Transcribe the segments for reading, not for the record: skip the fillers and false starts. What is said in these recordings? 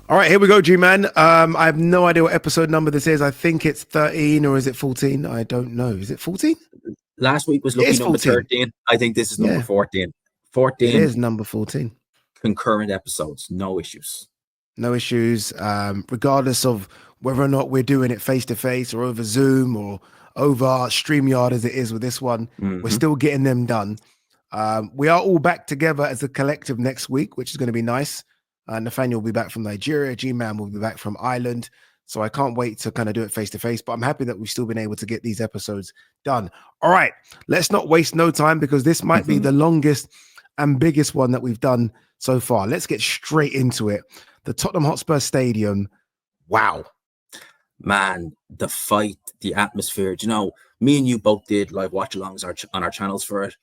All right, here we go, G-Man. I have no idea what episode number this is. I think it's 13 or is it 14? I don't know. Is it 14? Last week was It lucky is number 14. 13. I think this is number Yeah, 14. it 14 is number 14. concurrent episodes, no issues. No issues, regardless of whether or not we're doing it face to face or over Zoom or over StreamYard as it is with this one. We're Mm-hmm. still getting them done. We are all back together as a collective next week, which is going to be nice. Nathaniel will be back from Nigeria. G-Man will be back from Ireland. So I can't wait to kind of do it face to face, but I'm happy that we've still been able to get these episodes done. All right, let's not waste no time because this might be the longest and biggest one that we've done so far. Let's get straight into it. The Tottenham Hotspur Stadium. Wow. Man, the fight, the atmosphere. You know, me and you both did live watch alongs on our channels for it.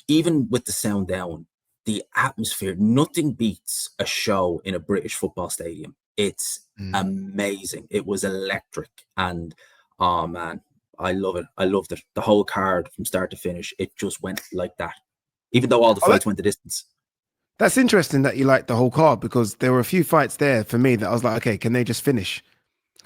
Even with the sound down, the atmosphere, nothing beats a show in a British football stadium. It's amazing. It was electric. And oh man, I love it. I loved it. The whole card from start to finish, it just went like that. Even though all the fights went the distance. That's interesting that you like the whole card because there were a few fights there for me that I was like, okay, can they just finish?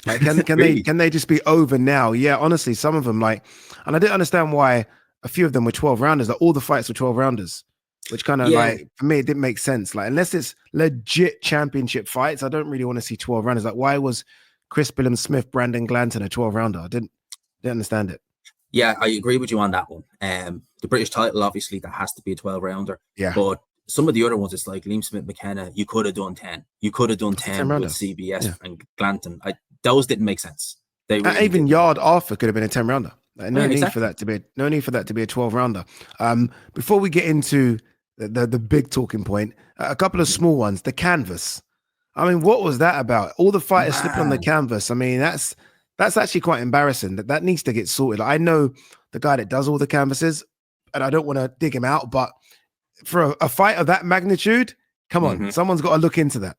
Like, can Really? they just be over now? Yeah, honestly, some of them and I didn't understand why a few of them were 12 rounders. Like all the fights were 12 rounders, which kind of like for me it didn't make sense. Like unless it's legit championship fights, I don't really want to see 12 rounders. Like why was Chris Billam-Smith, Brandon Glanton a 12 rounder? I didn't understand it. Yeah, I agree with you on that one. The British title, obviously, that has to be a 12 rounder. Yeah, but some of the other ones, it's like Liam Smith McKenna, you could have done 10. You could have done that's a 10 10 with rounder. CBS Yeah. and Glanton. Those didn't make sense. They really Even didn't. Yard Arthur could have been a 10 rounder. Like, no need Exactly. for that to be a 12 rounder. Before we get into the big talking point, a couple of small ones. The canvas. I mean, what was that about? All the fighters slipping on the canvas. I mean, that's actually quite embarrassing. That needs to get sorted. Like, I know the guy that does all the canvases, and I don't want to dig him out, but for a fight of that magnitude, come on, someone's got to look into that.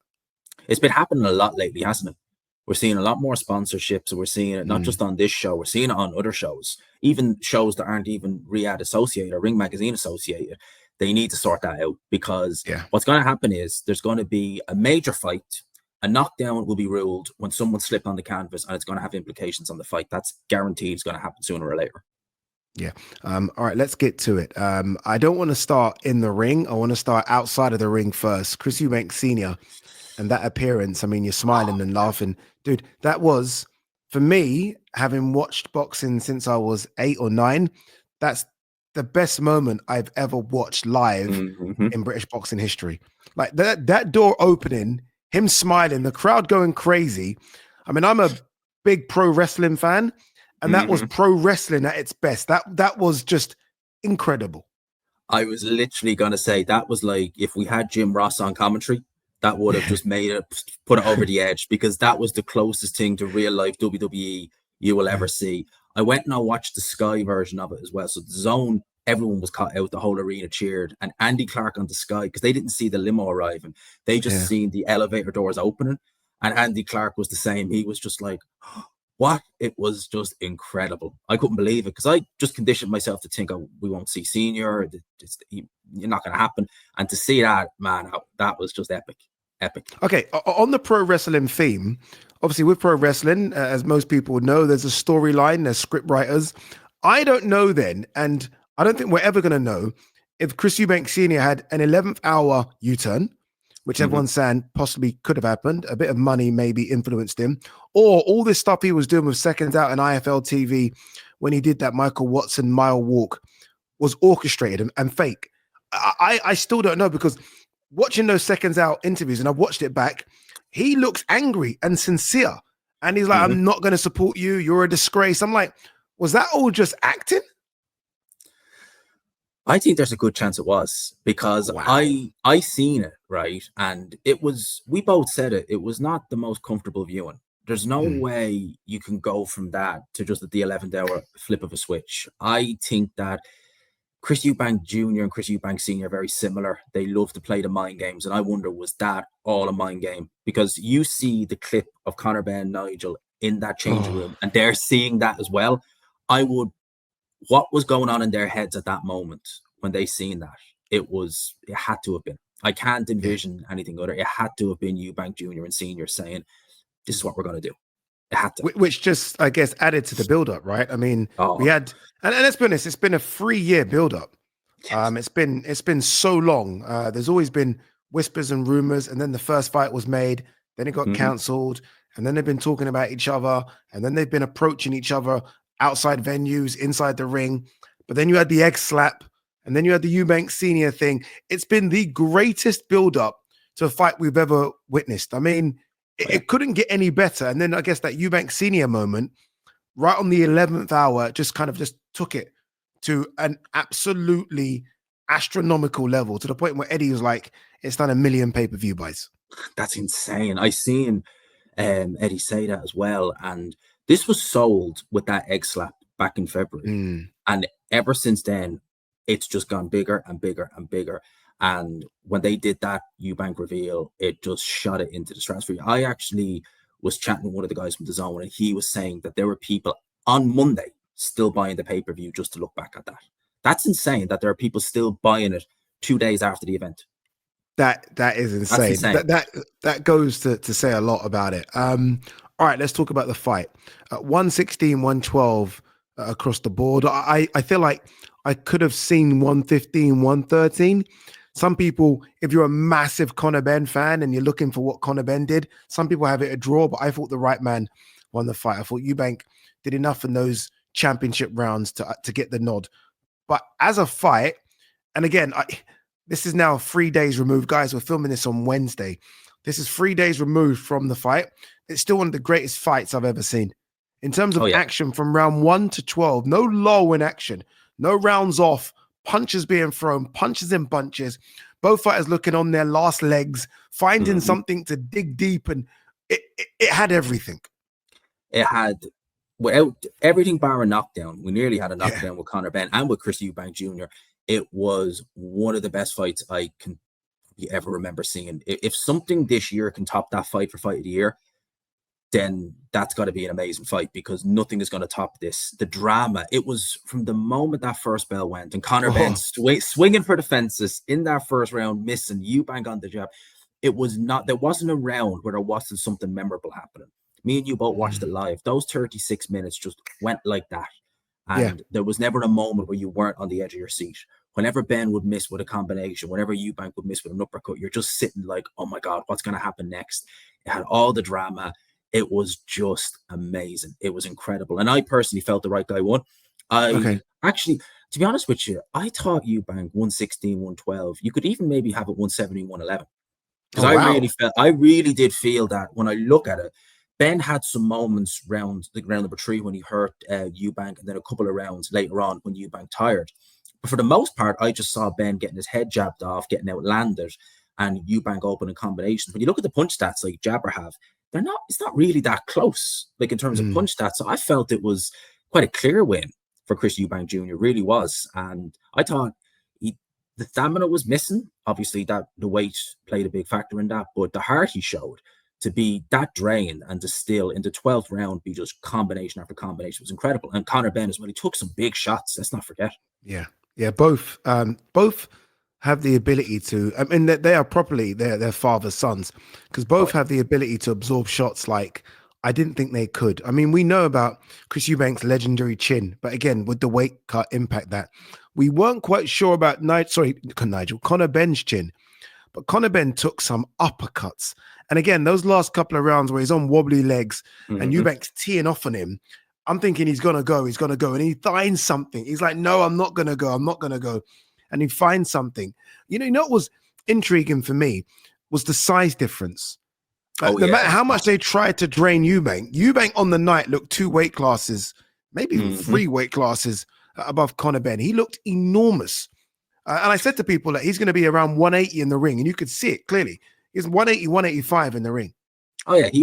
It's been happening a lot lately, hasn't it? We're seeing a lot more sponsorships. We're seeing it not just on this show, we're seeing it on other shows, even shows that aren't even Riyadh associated or Ring Magazine associated. They need to sort that out because what's going to happen is there's going to be a major fight. A knockdown will be ruled when someone slipped on the canvas, and it's going to have implications on the fight. That's guaranteed. It's going to happen sooner or later. Yeah. All right, let's get to it. I don't want to start in the ring. I want to start outside of the ring first. Chris Eubank Sr. and that appearance. I mean, you're smiling and laughing. Dude, that was, for me, having watched boxing since I was 8 or 9, that's the best moment I've ever watched live in British boxing history. Like that door opening, him smiling, the crowd going crazy. I mean, I'm a big pro wrestling fan, and that was pro wrestling at its best. That was just incredible. I was literally going to say that was like if we had Jim Ross on commentary, that would have just put it over the edge because that was the closest thing to real life WWE you will ever see. I went and I watched the Sky version of it as well. So the zone, everyone was caught out, the whole arena cheered, and Andy Clark on the Sky because they didn't see the limo arriving. They just seen the elevator doors opening, and Andy Clark was the same. He was just like, what? It was just incredible. I couldn't believe it because I just conditioned myself to think, oh, we won't see Senior. You're not going to happen. And to see that, man, that was just epic. Epic. Okay, on the pro wrestling theme, obviously with pro wrestling, as most people would know, there's a storyline, there's script writers. I don't know then, and I don't think we're ever going to know if Chris Eubank Sr. had an 11th hour U-turn, which everyone's saying possibly could have happened. A bit of money maybe influenced him. Or all this stuff he was doing with Seconds Out and IFL TV when he did that Michael Watson mile walk was orchestrated and fake. I still don't know because watching those Seconds Out interviews, and I've watched it back, he looks angry and sincere. And he's like, I'm not going to support you. You're a disgrace. I'm like, was that all just acting? I think there's a good chance it was because I seen it, right? And it was, we both said it, it was not the most comfortable viewing. There's no way you can go from that to just at the 11th hour flip of a switch. I think that Chris Eubank Jr. and Chris Eubank Sr. are very similar. They love to play the mind games. And I wonder, was that all a mind game? Because you see the clip of Conor, Benn, Nigel in that changing room, and they're seeing that as well. What was going on in their heads at that moment when they seen that? It had to have been. I can't Yeah. envision anything other. It had to have been Eubank Jr. and Senior saying, "This is what we're going to do." It had to. Which just, I guess, added to the build-up, right? I mean, we Oh, had, and let's be honest, it's been a 3-year build-up. yes. It's been so long. There's always been whispers and rumors, and then the first fight was made, then it got Mhm. cancelled, and then they've been talking about each other, and then they've been approaching each other outside venues, inside the ring. But then you had the egg slap, and then you had the Eubank Senior thing. It's been the greatest build-up to a fight we've ever witnessed. I mean, Oh, it, yeah. it couldn't get any better. And then I guess that Eubank Senior moment, right on the 11th hour, just kind of just took it to an absolutely astronomical level, to the point where Eddie was like, it's done 1 million pay-per-view buys. That's insane. I seen Eddie say that as well. And this was sold with that egg slap back in February. Mm. And ever since then, it's just gone bigger and bigger and bigger. And when they did that Eubank reveal, it just shot it into the stratosphere. I actually was chatting with one of the guys from the zone, and he was saying that there were people on Monday still buying the pay-per-view just to look back at that. That's insane that there are people still buying it 2 days after the event. That is That's insane. insane. That goes to say a lot about it. All right, let's talk about the fight. 116, 112 across the board. I feel like I could have seen 115, 113. Some people, if you're a massive Conor Benn fan and you're looking for what Conor Benn did, some people have it a draw, but I thought the right man won the fight. I thought Eubank did enough in those championship rounds to get the nod. But as a fight, and again, this is now 3 days removed. Guys, we're filming this on Wednesday. This is 3 days removed from the fight. It's still one of the greatest fights I've ever seen. In terms of Oh, yeah. action from round 1 to 12, no lull in action, no rounds off, punches being thrown, punches in bunches, both fighters looking on their last legs, finding Mhm. something to dig deep, and it had everything. It had, without everything bar a knockdown, we nearly had a Yeah. knockdown with Conor Benn and with Chris Eubank Jr. It was one of the best fights I can ever remember seeing. If something this year can top that fight for fight of the year, then that's got to be an amazing fight, because nothing is going to top this. The drama, it was from the moment that first bell went and Conor Benn Oh, swinging for the fences in that first round, missing, Eubank on the jab. It was not, there wasn't a round where there wasn't something memorable happening. Me and you both watched it live. Those 36 minutes just went like that. yeah. And there was never a moment where you weren't on the edge of your seat. Whenever Benn would miss with a combination, whenever Eubank would miss with an uppercut, you're just sitting like, oh my God, what's going to happen next? It had all the drama. It was just amazing. It was incredible. And I personally felt the right guy won. I Okay. actually, to be honest with you, I thought Eubank 116, 112. You could even maybe have it 170, 111. Because Oh, wow. I really did feel that when I look at it. Benn had some moments round number 3 when he hurt Eubank, and then a couple of rounds later on when Eubank tired. But for the most part, I just saw Benn getting his head jabbed off, getting outlanded, and Eubank opening combinations. When you look at the punch stats like Jabber have, it's not really that close, like in terms of Mm. punch stats. So I felt it was quite a clear win for Chris Eubank Jr., really was. And I thought the stamina was missing. Obviously, that the weight played a big factor in that, but the heart he showed to be that drained and to still in the 12th round be just combination after combination was incredible. And Conor Benn as well, he took some big shots. Let's not forget. Yeah, yeah. Both have the ability to. I mean, they are properly their father's sons, because Oh, both have the ability to absorb shots like I didn't think they could. I mean, we know about Chris Eubank's legendary chin, but again, with the weight cut impact, that we weren't quite sure about. Conor Benn's chin. But Conor Benn took some uppercuts. And again, those last couple of rounds where he's on wobbly legs and mm-hmm. Eubank's teeing off on him, I'm thinking he's going to go. And he finds something. He's like, no, I'm not going to go. I'm not going to go. And he finds something. You know what was intriguing for me was the size difference. Oh, No yeah, it matter was how much massive. they tried to drain Eubank on the night looked 2 weight classes, maybe even Mm-hmm. 3 weight classes above Conor Benn. He looked enormous. And I said to people that he's going to be around 180 in the ring, and you could see it clearly. He's 180, 185 in the ring. Oh, yeah, he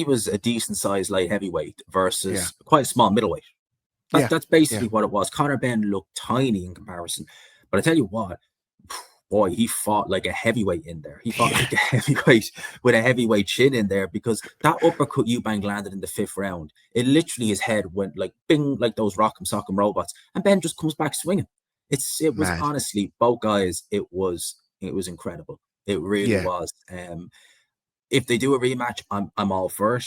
was a decent sized light heavyweight Yeah, versus quite a small middleweight. yeah, That's yeah. basically what it was. Conor Benn looked tiny in comparison. But I tell you what, boy, he fought like a heavyweight in there. He fought Yeah, like a heavyweight with a heavyweight chin in there, because that uppercut Eubank landed in the 5th round, it literally, his head went like bing, like those rock'em sock'em robots, and Ben just comes back swinging. It was mad. honestly, both guys, it was It was incredible. It really Yeah. was. If they do a rematch, I'm all for it.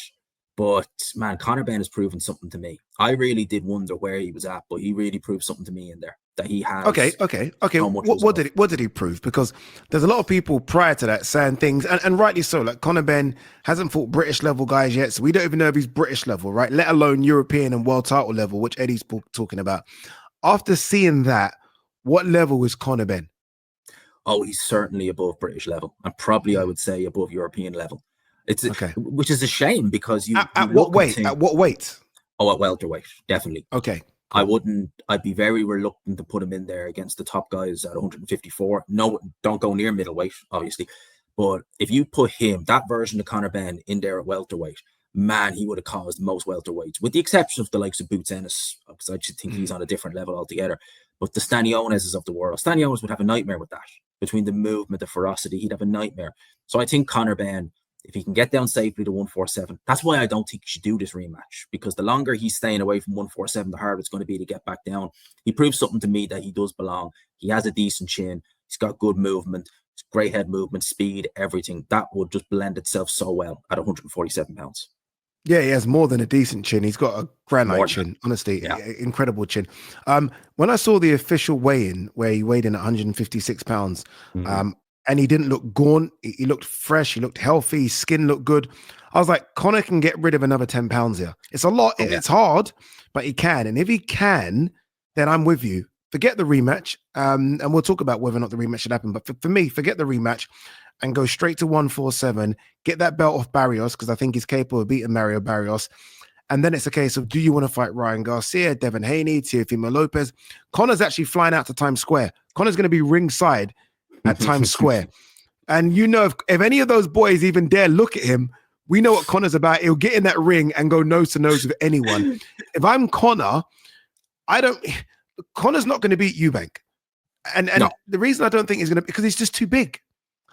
But man, Conor Benn has proven something to me. I really did wonder where he was at, but he really proved something to me in there, that he Okay, has okay. so much What resolve. did he prove? Because there's a lot of people prior to that saying things, and rightly so. Like Conor Benn hasn't fought British level guys yet, so we don't even know if he's British level, right? Let alone European and world title level, which Eddie's talking about. After seeing that, what level is Conor Benn? Oh, he's certainly above British level, and probably I would say above European level. Okay. Which is a shame, because you At what look and weight? think, At what weight? oh, at welterweight, definitely. Okay, I cool. wouldn't. I'd be very reluctant to put him in there against the top guys at 154. No, don't go near middleweight, obviously. But if you put him, that version of Conor Benn, in there at welterweight, man, he would have caused most welterweights, with the exception of the likes of Boots Ennis, because I just think he's on a different level altogether. But the Staniones of the world, Staniones would have a nightmare with that. Between the movement, the ferocity, he'd have a nightmare. So I think Conor Benn, if he can get down safely to 147, that's why I don't think he should do this rematch, because the longer he's staying away from 147, the harder it's going to be to get back down. He proves something to me, that he does belong. He has a decent chin. He's got good movement, great head movement, speed, everything. That would just blend itself so well at 147 pounds. Yeah, he has more than a decent chin. He's got a granite More than that. chin, honestly, Yeah. incredible chin. When I saw the official weigh-in where he weighed in at 156 pounds, Mhm. and he didn't look gaunt, he looked fresh, he looked healthy, his skin looked good. I was like, Conor can get rid of another 10 pounds here. It's a lot, Oh, yeah. it's hard, but he can. And if he can, then I'm with you. Forget the rematch. And we'll talk about whether or not the rematch should happen. But for me, forget the rematch and go straight to 147, get that belt off Barrios, because I think he's capable of beating Mario Barrios. And then it's a case of, do you want to fight Ryan Garcia, Devin Haney, Teofimo Lopez? Conor's actually flying out to Times Square. Conor's going to be ringside at Times Square. And you know, if any of those boys even dare look at him, we know what Conor's about. He'll get in that ring and go nose to nose with anyone. If I'm Conor, Conor's not going to beat Eubank. And No. the reason I don't think he's going to, because he's just too big.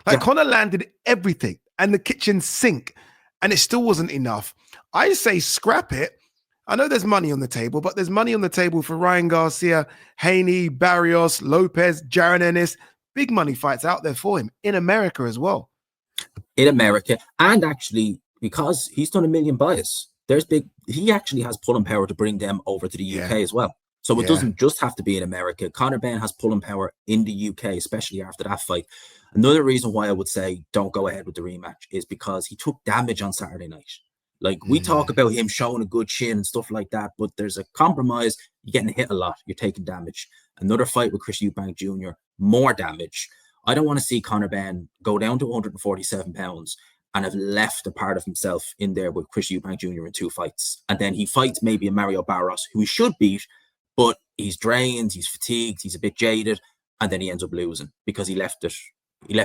Like Yeah. Conor landed everything and the kitchen sink, and it still wasn't enough. I say scrap it. I know there's money on the table, but there's money on the table for Ryan Garcia, Haney, Barrios, Lopez, Jaron Ennis. Big money fights out there for him in America as well. In America, and actually, because he's done a million buys, he actually has pulling power to bring them over to the UK as well. So it doesn't just have to be in America. Conor Benn has pulling power in the UK, especially after that fight. Another reason why I would say don't go ahead with the rematch is because he took damage on Saturday night. Like, we talk about him showing a good chin and stuff like that, but there's a compromise. You're getting hit a lot. You're taking damage. Another fight with Chris Eubank Jr., more damage. I don't want to see Conor Benn go down to 147 pounds and have left a part of himself in there with Chris Eubank Jr. in 2 fights. And then he fights maybe a Mario Barros, who he should beat, but he's drained, he's fatigued, he's a bit jaded, and then he ends up losing because he left it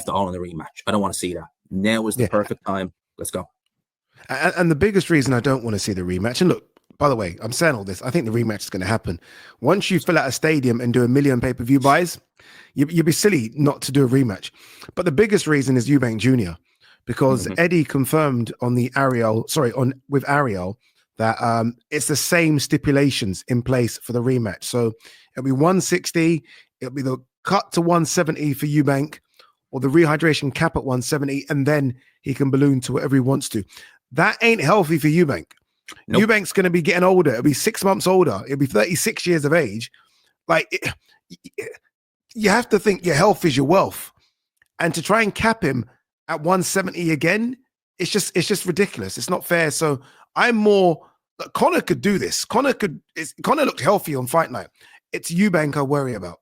all in the rematch. I don't want to see that. Now is the perfect time. Let's go. And the biggest reason I don't want to see the rematch, and look, by the way, I'm saying all this, I think the rematch is going to happen. Once you fill out a stadium and do 1 million pay-per-view buys, you'd be silly not to do a rematch. But the biggest reason is Eubank Jr., because Eddie confirmed on with Ariel, that it's the same stipulations in place for the rematch. So it'll be 160, it'll be the cut to 170 for Eubank, or the rehydration cap at 170, and then he can balloon to whatever he wants to. That ain't healthy for Eubank. Nope. Eubank's going to be getting older. It'll be 6 months older. It'll be 36 years of age. You have to think your health is your wealth. And to try and cap him at 170 again, it's just ridiculous. It's not fair. So Conor could do this. Conor looked healthy on fight night. It's Eubank I worry about.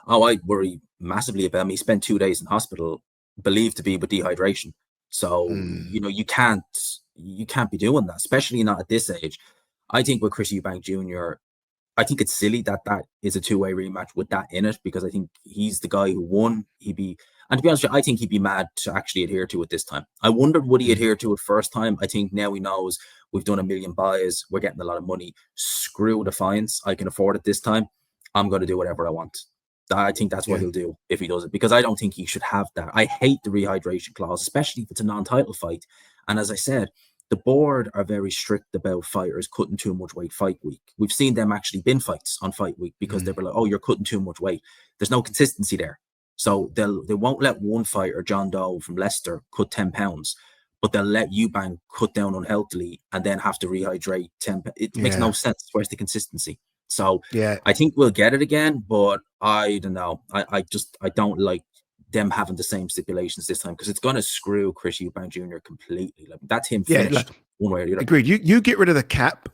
Oh, I worry massively about him. He spent 2 days in hospital, believed to be with dehydration. So, you can't be doing that, especially not at this age. I think with Chris Eubank Jr., I think it's silly that is a 2-way rematch with that in it, because I think he's the guy who won. And to be honest with you, I think he'd be mad to actually adhere to it this time. I wondered, would he adhere to it first time? I think now he knows we've done 1 million buys. We're getting a lot of money. Screw the fines. I can afford it this time. I'm going to do whatever I want. I think that's what he'll do if he does it, because I don't think he should have that. I hate the rehydration clause, especially if it's a non-title fight. And as I said, the board are very strict about fighters cutting too much weight fight week. We've seen them actually bin fights on fight week because they were like, oh, you're cutting too much weight. There's no consistency there. So they won't let one fighter, John Doe from Leicester, cut 10 pounds, but they'll let Eubank cut down unhealthily and then have to rehydrate 10. It makes no Yeah. sense. Where's the consistency? So Yeah. I think we'll get it again, but I don't know. I don't like them having the same stipulations this time because it's going to screw Chris Eubank Jr. completely. Like that's him Yeah. finished one way or the other. Agreed. You get rid of the cap.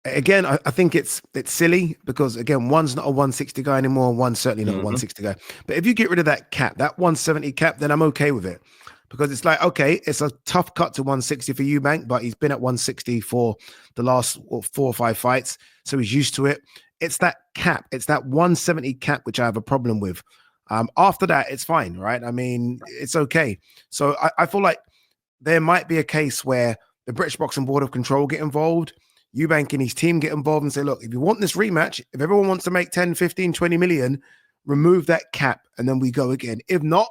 Again, I think it's silly because again, one's not a 160 guy anymore, one's certainly not a 160 guy. But if you get rid of that cap, that 170 cap, then I'm okay with it. Because it's like, okay, it's a tough cut to 160 for Eubank, but he's been at 160 for the last 4 or 5 fights, so he's used to it. It's that cap, it's that 170 cap which I have a problem with. After that, it's fine, right? I mean, it's okay. So I feel like there might be a case where the British Boxing Board of Control get involved, Eubank and his team get involved and say, look, if you want this rematch, if everyone wants to make 10, 15, 20 million, remove that cap and then we go again. If not,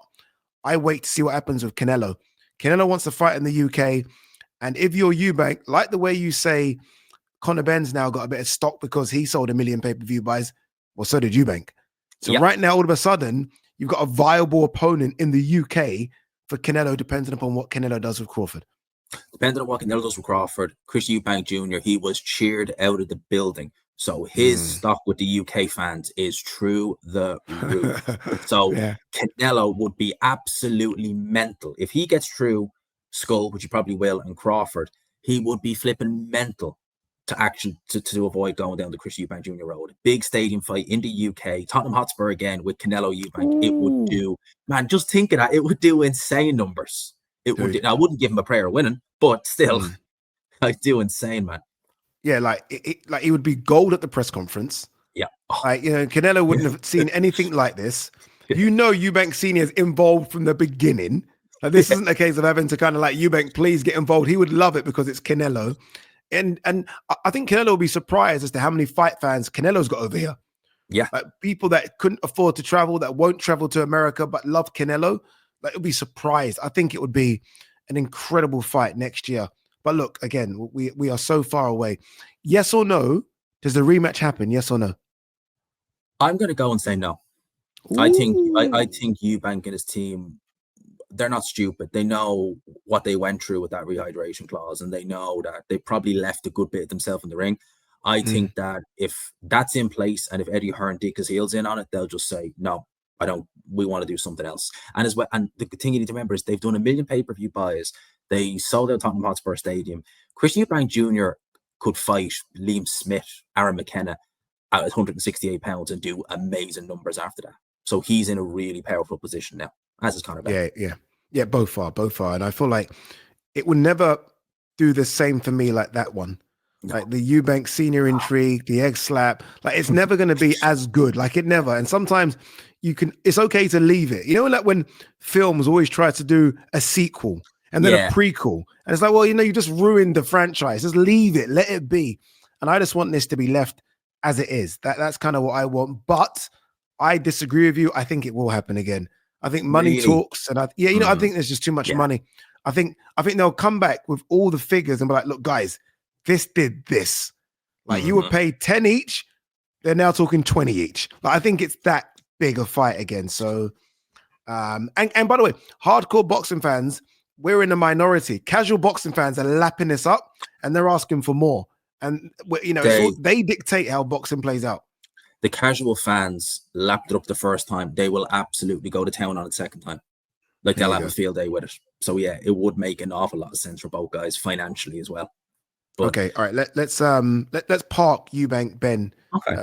I wait to see what happens with Canelo. Canelo wants to fight in the UK. And if you're Eubank, like the way you say Conor Benn's now got a bit of stock because he sold 1 million pay-per-view buys, well, so did Eubank. So right now, all of a sudden, you've got a viable opponent in the UK for Canelo, depending upon what Canelo does with Crawford. Depending on what Canelo does with Crawford, Chris Eubank Jr., he was cheered out of the building. So his stock with the UK fans is through the roof. So Canelo would be absolutely mental. If he gets through Skull, which he probably will, and Crawford, he would be flipping mental to actually to avoid going down the Chris Eubank Jr. road. Big stadium fight in the UK, Tottenham Hotspur again with Canelo Eubank. It would do, man, just think of that. It would do insane numbers. It would. I wouldn't give him a prayer of winning, but still, like do insane, man. Yeah, like he would be gold at the press conference. Yeah, like Canelo wouldn't have seen anything like this. Eubank Senior is involved from the beginning. Like this isn't a case of having to kind of like Eubank, please get involved. He would love it because it's Canelo, and I think Canelo will be surprised as to how many fight fans Canelo's got over here. Yeah, like people that couldn't afford to travel, that won't travel to America but love Canelo. Like it'll be surprised. I think it would be an incredible fight next year. But look, again, we are so far away. Yes or no? Does the rematch happen? Yes or no? I'm going to go and say no. Ooh. I think Eubank and his team, they're not stupid. They know what they went through with that rehydration clause, and they know that they probably left a good bit of themselves in the ring. I think that if that's in place and if Eddie Hearn dig his heels in on it, they'll just say, no, I don't. We want to do something else. And as well, and the thing you need to remember is they've done 1 million pay-per-view buys. They sold out Tottenham Hotspur Stadium. Chris Eubank Jr. could fight Liam Smith, Aaron McKenna at 168 pounds and do amazing numbers after that. So he's in a really powerful position now, as is Conor Benn. Yeah. Both are. And I feel like it would never do the same for me like that one. No. Like the Eubank Senior intrigue, the egg slap, like it's never going to be as good. Like it never. And sometimes it's okay to leave it. You know, like when films always try to do a sequel and then a prequel. And it's like, well, you just ruined the franchise. Just leave it. Let it be. And I just want this to be left as it is. That's kind of what I want. But I disagree with you. I think it will happen again. I think money talks. And I think there's just too much money. I think they'll come back with all the figures and be like, look, guys, this did this. Like you were paid 10 each. They're now talking 20 each. Like I think it's that big a fight again. So, and by the way, hardcore boxing fans, we're in the minority. Casual boxing fans are lapping this up and they're asking for more. And they dictate how boxing plays out. The casual fans lapped it up the first time. They will absolutely go to town on it second time. Like they'll have a field day with it. So yeah, it would make an awful lot of sense for both guys financially as well. But, okay, all right. Let's park Eubank Benn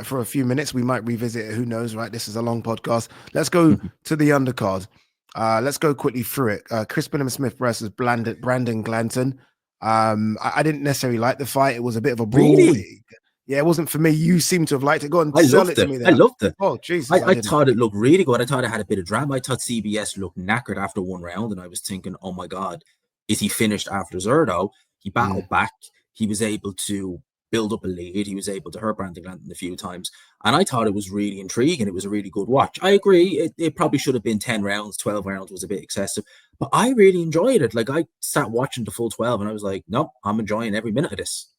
for a few minutes. We might revisit it. Who knows, right? This is a long podcast. Let's go to the undercard. Let's go quickly through it. Chris Smith versus Brandon Glanton. I didn't necessarily like the fight. It was a bit of a brawl. Really? Yeah, it wasn't for me. You seem to have liked it. Go on, sell it to me. I loved it. Oh, Jesus. I thought it looked really good. I thought it had a bit of drama. I thought CBS looked knackered after one round, and I was thinking, oh my God, is he finished after Zerdo? He battled back. He was able to build up a lead. He was able to hurt Brandon Glanton a few times. And I thought it was really intriguing. It was a really good watch. I agree. It probably should have been 10 rounds. 12 rounds was a bit excessive. But I really enjoyed it. Like, I sat watching the full 12 and I was like, no, I'm enjoying every minute of this.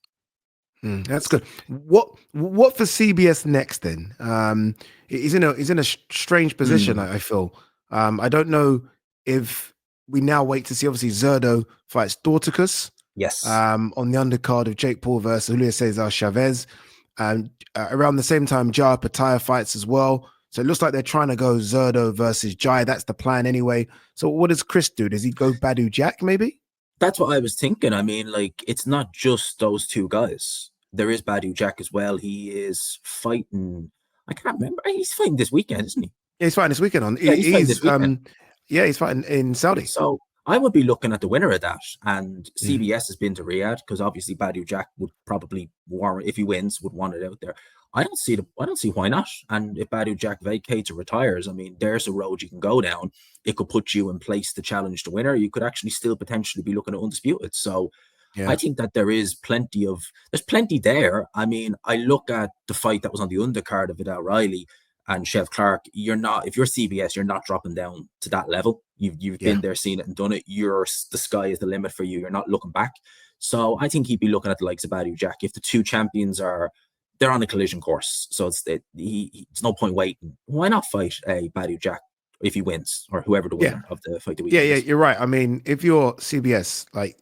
That's good. What for CBS next then? He's in a strange position, I feel. I don't know if we now wait to see. Obviously, Zerdo fights Dorticus Yes. on the undercard of Jake Paul versus Julio Cesar Chavez. And around the same time, Jai Pataya fights as well. So it looks like they're trying to go Zerdo versus Jai. That's the plan anyway. So what does Chris do? Does he go Badu Jack maybe? That's what I was thinking. I mean, like, it's not just those two guys. There is Badu Jack as well. He is fighting. I can't remember. He's fighting this weekend, isn't he? Yeah, he's fighting this weekend on. Yeah, he's fighting this weekend. Yeah, he's fighting in Saudi. So I would be looking at the winner of that. And Mm. CBS has been to Riyadh because obviously Badu Jack would probably warrant, if he wins, would want it out there. I don't see why not. And if Badu Jack vacates or retires, I mean, there's a road you can go down. It could put you in place to challenge the winner. You could actually still potentially be looking at undisputed. So Yeah. I think that there's plenty there. I mean, I look at the fight that was on the undercard of Vidal Riley and Chev Clark. If you're CBS, you're not dropping down to that level. You've been there, seen it and done it. The sky is the limit for you. You're not looking back. So I think he'd be looking at the likes of Badu Jack. If the two champions they're on a collision course, so it's no point waiting. Why not fight a Badu Jack if he wins, or whoever the winner of the fight the weekend is? You're right. I mean, if you're CBS, like,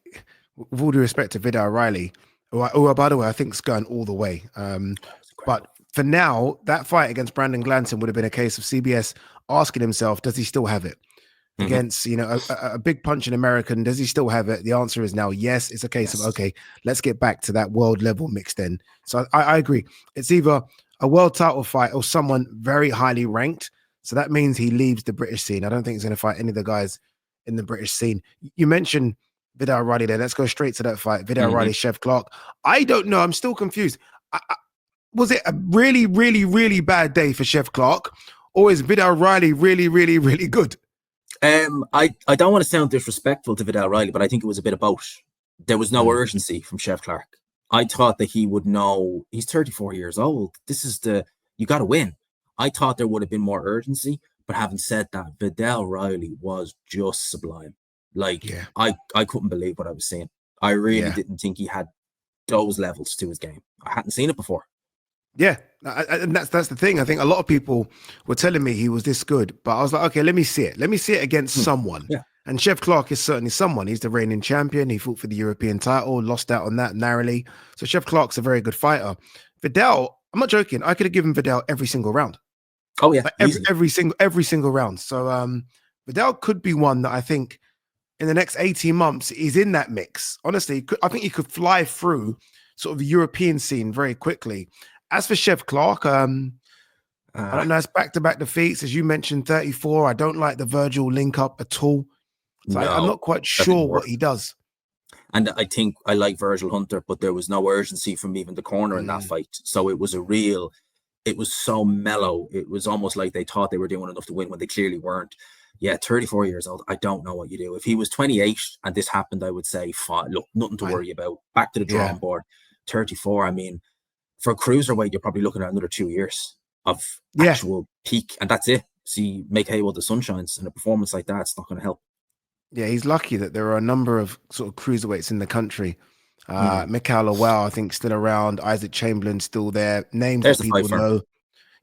with all due respect to Vidal Riley, who by the way, I think is going all the way. But for now, that fight against Brandon Glanson would have been a case of CBS asking himself, does he still have it? Against, a big punching American, does he still have it? The answer is now yes. It's a case of, okay, let's get back to that world level mix then. So I agree. It's either a world title fight or someone very highly ranked. So that means he leaves the British scene. I don't think he's going to fight any of the guys in the British scene. You mentioned Vidal Riley there. Let's go straight to that fight. Vidal Riley, Chev Clark. I don't know. I'm still confused. Was it a really, really, really bad day for Chev Clark? Or is Vidal Riley really, really, really good? I don't want to sound disrespectful to Vidal Riley, but I think it was a bit of both. There was no urgency from Chev Clark. I thought that he would know. He's 34 years old. You got to win. I thought there would have been more urgency, but having said that, Vidal Riley was just sublime. Like, I couldn't believe what I was seeing. I really didn't think he had those levels to his game. I hadn't seen it before. Yeah, and that's the thing. I think a lot of people were telling me he was this good, but I was like, okay, let me see it. Let me see it against someone. Yeah. And Chev Clark is certainly someone. He's the reigning champion. He fought for the European title, lost out on that narrowly. So Chev Clark's a very good fighter. Vidal, I'm not joking. I could have given Vidal every single round. Oh yeah, like every single round. So Vidal could be one that I think in the next 18 months he's in that mix. Honestly, I think he could fly through sort of the European scene very quickly. As for Chev Clark, I don't know. It's back-to-back defeats, as you mentioned. 34. I don't like the Virgil link up at all. So I'm not quite sure what he does. And I think I like Virgil Hunter, but there was no urgency from even the corner in that fight. So it was so mellow. It was almost like they thought they were doing enough to win when they clearly weren't. Yeah, 34 years old. I don't know what you do. If he was 28 and this happened, I would say, fine, look, nothing to worry about. Back to the drawing board. 34, I mean, for a cruiserweight, you're probably looking at another 2 years of actual peak, and that's it. See, make hay while the sun shines, and a performance like that, it's not going to help. Yeah, he's lucky that there are a number of sort of cruiserweights in the country. Mikhail Lowell, I think, still around. Isaac Chamberlain still there. Names that people know.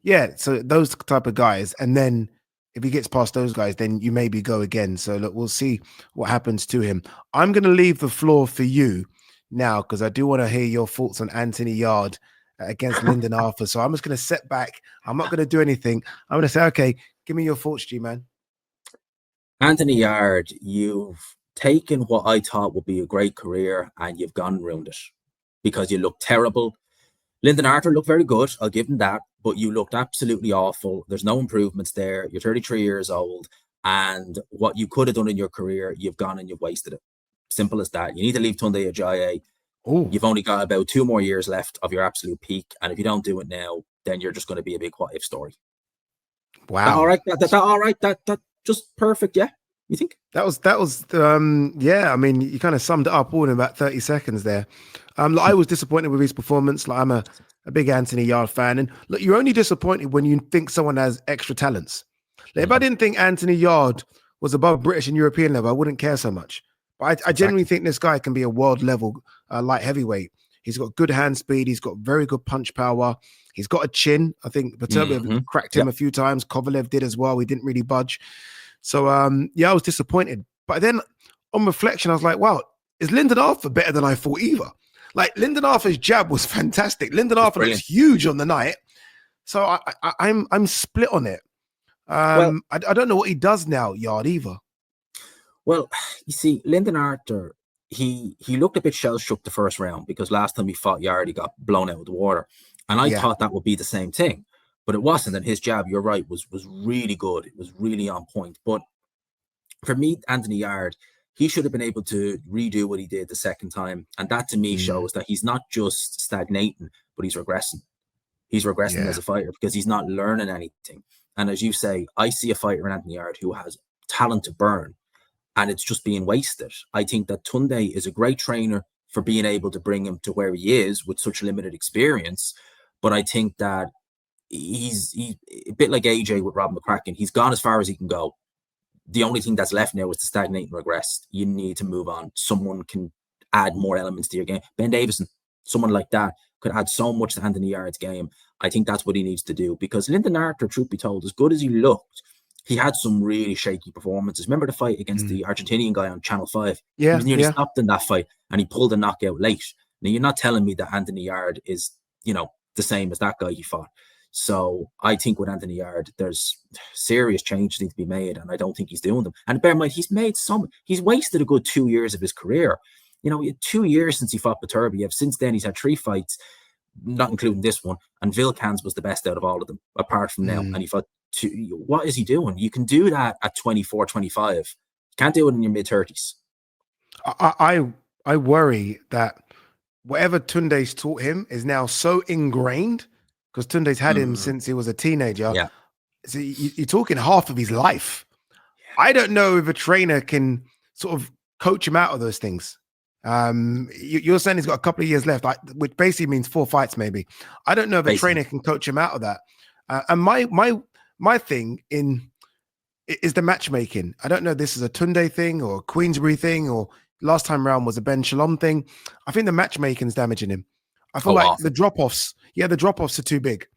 Yeah, so those type of guys. And then if he gets past those guys, then you maybe go again. So look, we'll see what happens to him. I'm going to leave the floor for you now because I do want to hear your thoughts on Anthony Yard against Lyndon Arthur. So I'm just going to sit back. I'm not going to do anything. I'm going to say, okay, give me your thoughts, G-Man. Anthony Yard, you've taken what I thought would be a great career and you've gone and ruined it because you look terrible. Lyndon Arthur looked very good, I'll give him that, but you looked absolutely awful. There's no improvements there. You're 33 years old, and what you could have done in your career, you've gone and you've wasted it. Simple as that. You need to leave Tunde Ajayi. You've only got about 2 more years left of your absolute peak, and if you don't do it now, then you're just going to be a big what if story. Wow. That all right? That all right? That just perfect, yeah? You think? That was yeah, I mean, you kind of summed it up all in about 30 seconds there. I was disappointed with his performance. Like, I'm a big Anthony Yard fan, and look, you're only disappointed when you think someone has extra talents. Like, if I didn't think Anthony Yard was above British and European level, I wouldn't care so much. But I genuinely think this guy can be a world level light heavyweight. He's got good hand speed. He's got very good punch power. He's got a chin. I think Paterbev cracked him a few times. Kovalev did as well. He didn't really budge. So yeah, I was disappointed. But then on reflection, I was like, wow, is Lyndon Arthur better than I thought either? Like Lyndon Arthur's jab was fantastic. Lyndon Arthur looks Brilliant. huge on the night. So I'm split on it. Well, I don't know what he does now, Yard, either. well, you see, Lyndon Arthur, he looked a bit shell-shocked the first round because last time he fought Yard, he got blown out of the water. And I thought that would be the same thing. But it wasn't. And his jab, you're right, was really good. It was really on point. But for me, Anthony Yard, he should have been able to redo what he did the second time. And that to me shows that he's not just stagnating, but he's regressing. He's regressing as a fighter because he's not learning anything. And as you say, I see a fighter in Anthony Yard who has talent to burn, and it's just being wasted. I think that Tunde is a great trainer for being able to bring him to where he is with such limited experience. But I think that he's a bit like AJ with Rob McCracken. He's gone as far as he can go. The only thing that's left now is to stagnate and regress. You need to move on. Someone can add more elements to your game. Ben Davison, someone like that, could add so much to Anthony Yard's game. I think that's what he needs to do, because Lyndon Arthur, truth be told, as good as he looked, he had some really shaky performances. Remember the fight against the Argentinian guy on Channel 5? Yeah, he was nearly stopped in that fight, and he pulled a knockout late. Now, you're not telling me that Anthony Yard is, the same as that guy he fought. So I think with Anthony Yard, there's serious changes need to be made, and I don't think he's doing them. And bear in mind, he's wasted a good 2 years of his career. He had 2 years since he fought Beterbiev. Since then, he's had 3 fights, not including this one. And Vilkans was the best out of all of them, apart from now. And he fought 2. What is he doing? You can do that at 24, 25. You can't do it in your mid-30s. I worry that whatever Tunde's taught him is now so ingrained, because Tunde's had him since he was a teenager. Yeah. So you're talking half of his life. I don't know if a trainer can sort of coach him out of those things. You're saying he's got a couple of years left, which basically means 4 fights maybe. I don't know if a trainer can coach him out of that. And my thing is the matchmaking. I don't know if this is a Tunde thing or a Queensbury thing, or last time round was a Ben Shalom thing. I think the matchmaking's damaging him. I feel like the drop-offs are too big.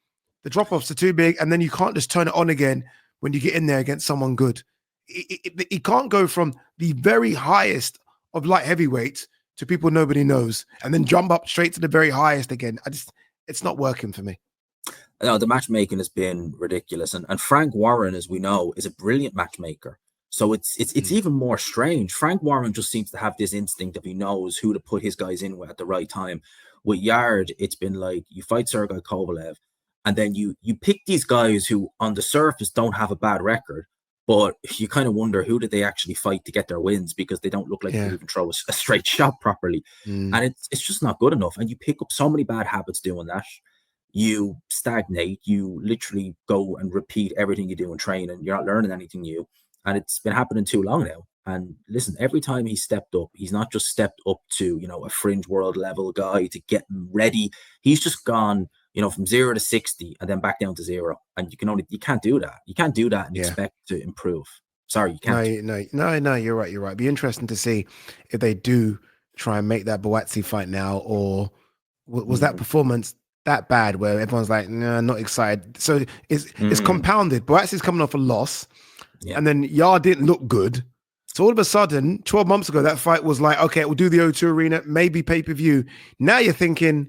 The drop-offs are too big, and then you can't just turn it on again when you get in there against someone good. He can't go from the very highest of light heavyweights to people nobody knows, and then jump up straight to the very highest again. It's not working for me. No, the matchmaking has been ridiculous, and Frank Warren, as we know, is a brilliant matchmaker. So it's even more strange. Frank Warren just seems to have this instinct that he knows who to put his guys in with at the right time. With Yard, it's been like you fight Sergei Kovalev, and then you pick these guys who on the surface don't have a bad record, but you kind of wonder who did they actually fight to get their wins, because they don't look like they can even throw a straight shot properly. And it's just not good enough. And you pick up so many bad habits doing that. You stagnate, you literally go and repeat everything you do in training. You're not learning anything new. And it's been happening too long now. And listen, every time he's stepped up, he's not just stepped up to, a fringe world level guy to get him ready. He's just gone, from 0 to 60 and then back down to 0. And you can't do that. You can't do that and expect to improve. Sorry, you can't. No, you're right. It'd be interesting to see if they do try and make that Buatsi fight now, or was that performance that bad where everyone's like, no, not excited. So it's compounded. Buatsi's coming off a loss. Yeah. And then Yard didn't look good. So all of a sudden, 12 months ago, that fight was like, okay, we'll do the O2 Arena, maybe pay-per-view. Now you're thinking,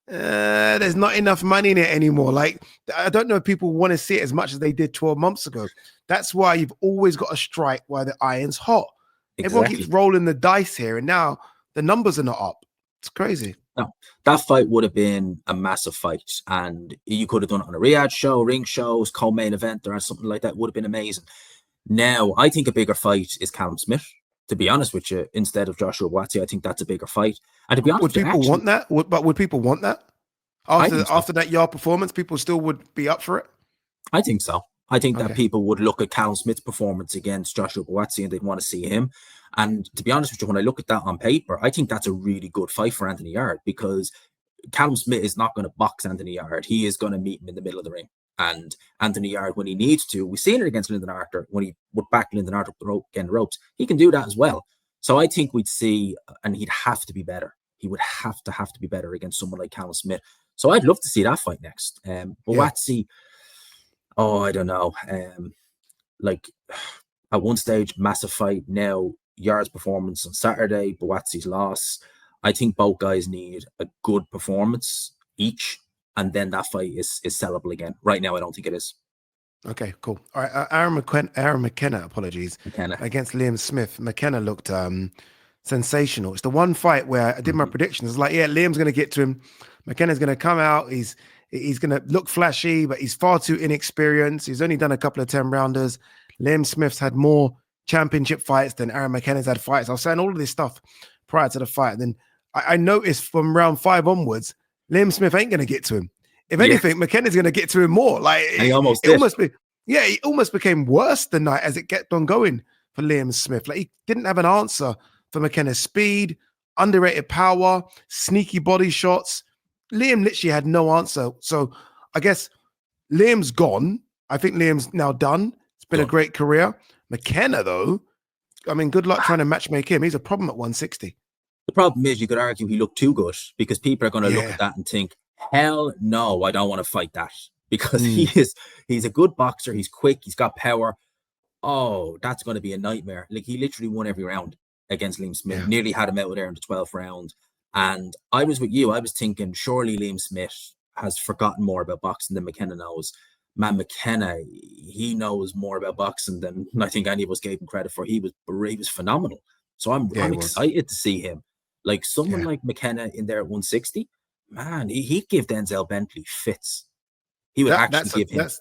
there's not enough money in it anymore. Like, I don't know if people want to see it as much as they did 12 months ago. That's why you've always got to strike while the iron's hot. Exactly. Everyone keeps rolling the dice here, and now the numbers are not up. It's crazy. No, that fight would have been a massive fight, and you could have done it on a Riyadh show, ring shows, co-main event, or something like that. Would have been amazing. Now, I think a bigger fight is Callum Smith, to be honest with you, instead of Joshua Buatsi. I think that's a bigger fight. And to be honest, would people want that? Would people want that? After that Yard performance, people still would be up for it? I think so. I think that people would look at Callum Smith's performance against Joshua Buatsi and they'd want to see him. And to be honest with you, when I look at that on paper, I think that's a really good fight for Anthony Yard, because Callum Smith is not going to box Anthony Yard. He is going to meet him in the middle of the ring. And Anthony Yard, when he needs to, we've seen it against Lyndon Arthur, when he would back Lyndon Arthur again the ropes, he can do that as well. So I think we'd see, and he'd have to be better. He would have to be better against someone like Callum Smith. So I'd love to see that fight next. Buatsi, I don't know. At one stage, massive fight. Now, Yar's performance on Saturday, Buatsi's loss. I think both guys need a good performance each, and then that fight is sellable again. Right now, I don't think it is. Okay, cool. All right, Aaron McKenna, apologies, McKenna. against Liam Smith. McKenna looked sensational. It's the one fight where I did my predictions. It's like, yeah, Liam's going to get to him. McKenna's going to come out. He's going to look flashy, but he's far too inexperienced. He's only done a couple of 10-rounders. Liam Smith's had more championship fights than Aaron McKenna's had fights. I was saying all of this stuff prior to the fight. And then I noticed from round 5 onwards, Liam Smith ain't going to get to him. If anything, McKenna's going to get to him more. Like he almost did. It almost became worse the night as it kept on going for Liam Smith. Like he didn't have an answer for McKenna's speed, underrated power, sneaky body shots. Liam literally had no answer. So I guess Liam's gone. I think Liam's now done. It's been a great career. McKenna, though, I mean, good luck trying to matchmake him. He's a problem at 160. The problem is you could argue he looked too good because people are going to look at that and think, hell no, I don't want to fight that, because he's a good boxer. He's quick. He's got power. Oh, that's going to be a nightmare. Like, he literally won every round against Liam Smith. Nearly had him out there in the 12th round. And I was with you. I was thinking, surely Liam Smith has forgotten more about boxing than McKenna knows. Man, McKenna, he knows more about boxing than I think any of us gave him credit for. He was phenomenal. So I'm excited to see him. Like someone like McKenna in there at 160, man, he'd give Denzel Bentley fits. He would give him fits.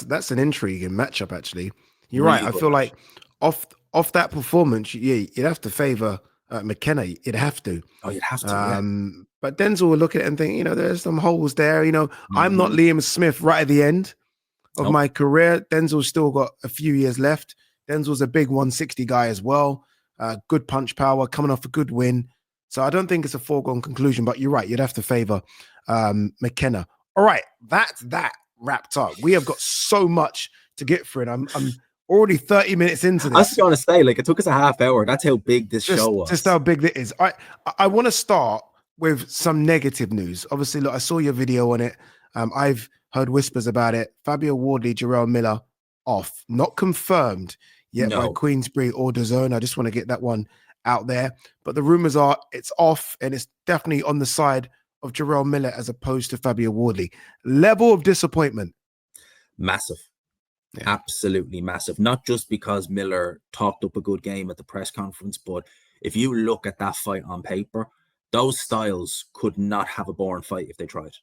That's an intriguing matchup, actually. You're really right. I feel like off that performance, you'd have to favor McKenna. You'd have to. Oh, you'd have to. But Denzel will look at it and think, there's some holes there. I'm not Liam Smith right at the end of my career. Denzel's still got a few years left. Denzel's a big 160 guy as well. Good punch power, coming off a good win. So I don't think it's a foregone conclusion, but you're right. You'd have to favor McKenna. All right, that's that wrapped up. We have got so much to get through, and I'm already 30 minutes into this. I was going to say, like, it took us a half hour. That's how big this show was. Just how big it is. I want to start with some negative news. Obviously, look, I saw your video on it. I've heard whispers about it. Fabio Wardley, Jarrell Miller off. Not confirmed yet by Queensberry or DAZN. I just want to get that one out there. But the rumors are it's off, and it's definitely on the side of Jarrell Miller as opposed to Fabio Wardley. Level of disappointment. Massive. Yeah. Absolutely massive. Not just because Miller talked up a good game at the press conference, but if you look at that fight on paper, those styles could not have a boring fight if they tried.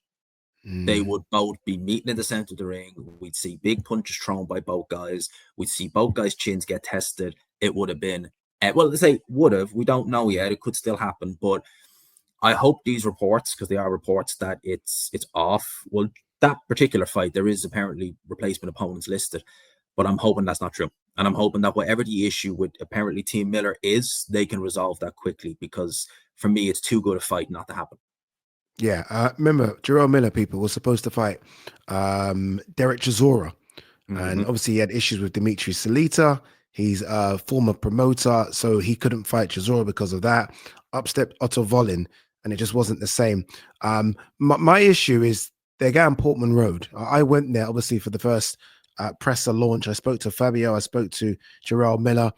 They would both be meeting in the center of the ring. We'd see big punches thrown by both guys. We'd see both guys' chins get tested. It would have been, well, let's say would have. We don't know yet. It could still happen. But I hope these reports, because they are reports, that it's off. Well, that particular fight, there is apparently replacement opponents listed. But I'm hoping that's not true. And I'm hoping that whatever the issue with apparently Team Miller is, they can resolve that quickly. Because for me, it's too good a fight not to happen. Yeah, remember, Jarrell Miller, people, was supposed to fight Derek Chisora. And obviously he had issues with Dimitri Salita. He's a former promoter, so he couldn't fight Chisora because of that. Upstepped Otto Volin, and it just wasn't the same. My issue is they're going Portman Road. I went there, obviously, for the first presser launch. I spoke to Fabio. I spoke to Jarrell Miller.